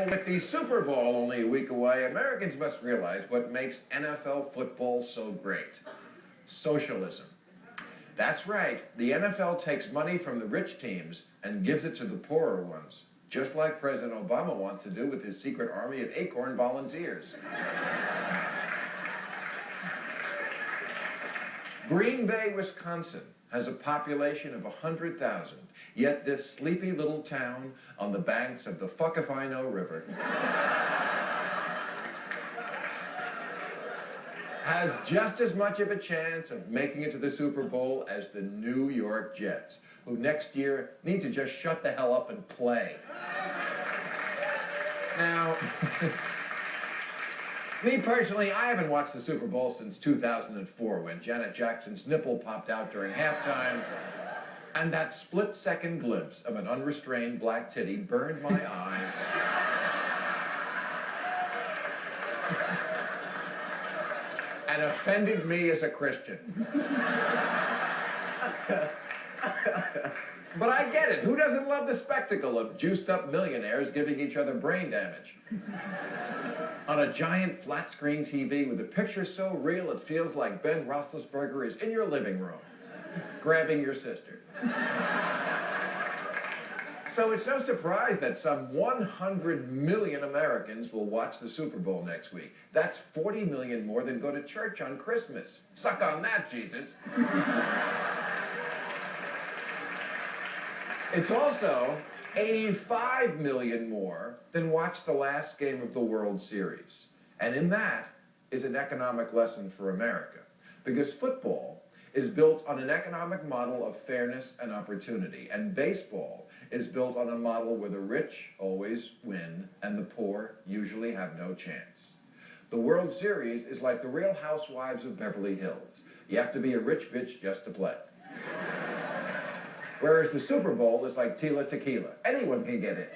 With the Super Bowl only a week away, Americans must realize what makes NFL football so great. Socialism. That's right, the NFL takes money from the rich teams and gives it to the poorer ones, just like President Obama wants to do with his secret army of acorn volunteers. Green Bay, Wisconsin has a population of 100,000, yet this sleepy little town on the banks of the Fuck-if-I-Know River has just as much of a chance of making it to the Super Bowl as the New York Jets, who next year need to just shut the hell up and play. Now, me personally, I haven't watched the Super Bowl since 2004 when Janet Jackson's nipple popped out during halftime and that split-second glimpse of an unrestrained black titty burned my eyes. And offended me as a Christian. But I get it. Who doesn't love the spectacle of juiced-up millionaires giving each other brain damage? On a giant flat-screen TV with a picture so real it feels like Ben Roethlisberger is in your living room, grabbing your sister. So it's no surprise that some 100 million Americans will watch the Super Bowl next week. That's 40 million more than go to church on Christmas. Suck on that, Jesus. It's also 85 million more than watch the last game of the World Series. And in that is an economic lesson for America. Because football is built on an economic model of fairness and opportunity. And baseball is built on a model where the rich always win and the poor usually have no chance. The World Series is like the Real Housewives of Beverly Hills. You have to be a rich bitch just to play. Whereas the Super Bowl is like Tila Tequila. Anyone can get in.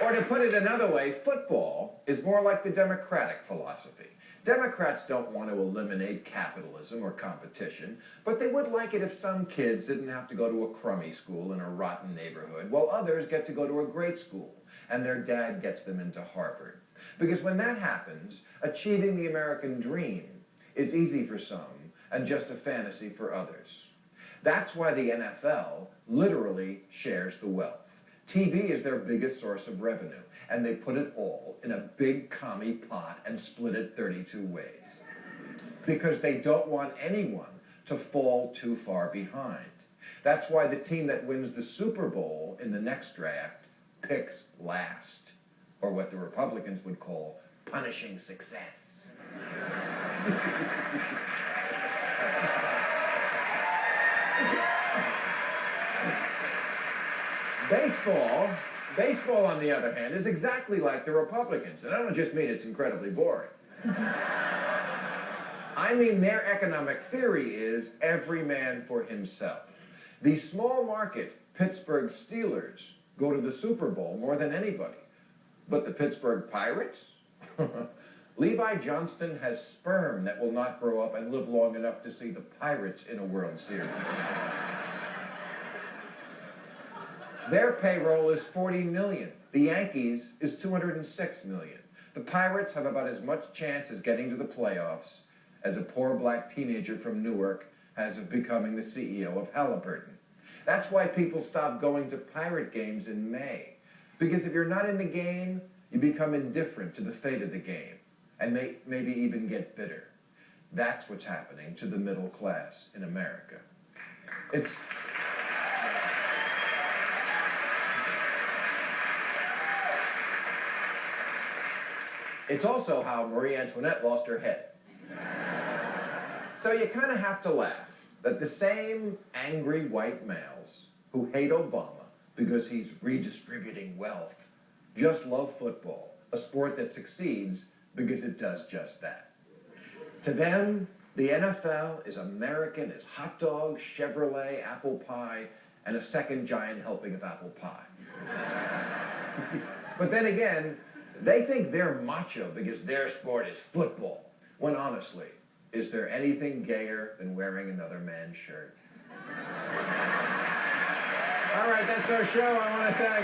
Or to put it another way, football is more like the Democratic philosophy. Democrats don't want to eliminate capitalism or competition, but they would like it if some kids didn't have to go to a crummy school in a rotten neighborhood, while others get to go to a great school, and their dad gets them into Harvard. Because when that happens, achieving the American dream is easy for some and just a fantasy for others. That's why the NFL literally shares the wealth. TV is their biggest source of revenue, and they put it all in a big commie pot and split it 32 ways. Because they don't want anyone to fall too far behind. That's why the team that wins the Super Bowl in the next draft picks last. Or what the Republicans would call punishing success. Baseball, on the other hand, is exactly like the Republicans. And I don't just mean it's incredibly boring. I mean their economic theory is every man for himself. The small market Pittsburgh Steelers go to the Super Bowl more than anybody. But the Pittsburgh Pirates? Levi Johnston has sperm that will not grow up and live long enough to see the Pirates in a World Series. Their payroll is 40 million. The Yankees is 206 million. The Pirates have about as much chance as getting to the playoffs as a poor black teenager from Newark has of becoming the CEO of Halliburton. That's why people stop going to Pirate games in May. Because if you're not in the game, you become indifferent to the fate of the game, and maybe even get bitter. That's what's happening to the middle class in America. It's also how Marie Antoinette lost her head. So you kind of have to laugh that the same angry white males who hate Obama because he's redistributing wealth just love football, a sport that succeeds because it does just that. To them, the NFL is American as hot dogs, Chevrolet, apple pie, and a second giant helping of apple pie. But then again, they think they're macho because their sport is football, when honestly, is there anything gayer than wearing another man's shirt? All right, that's our show. I want to thank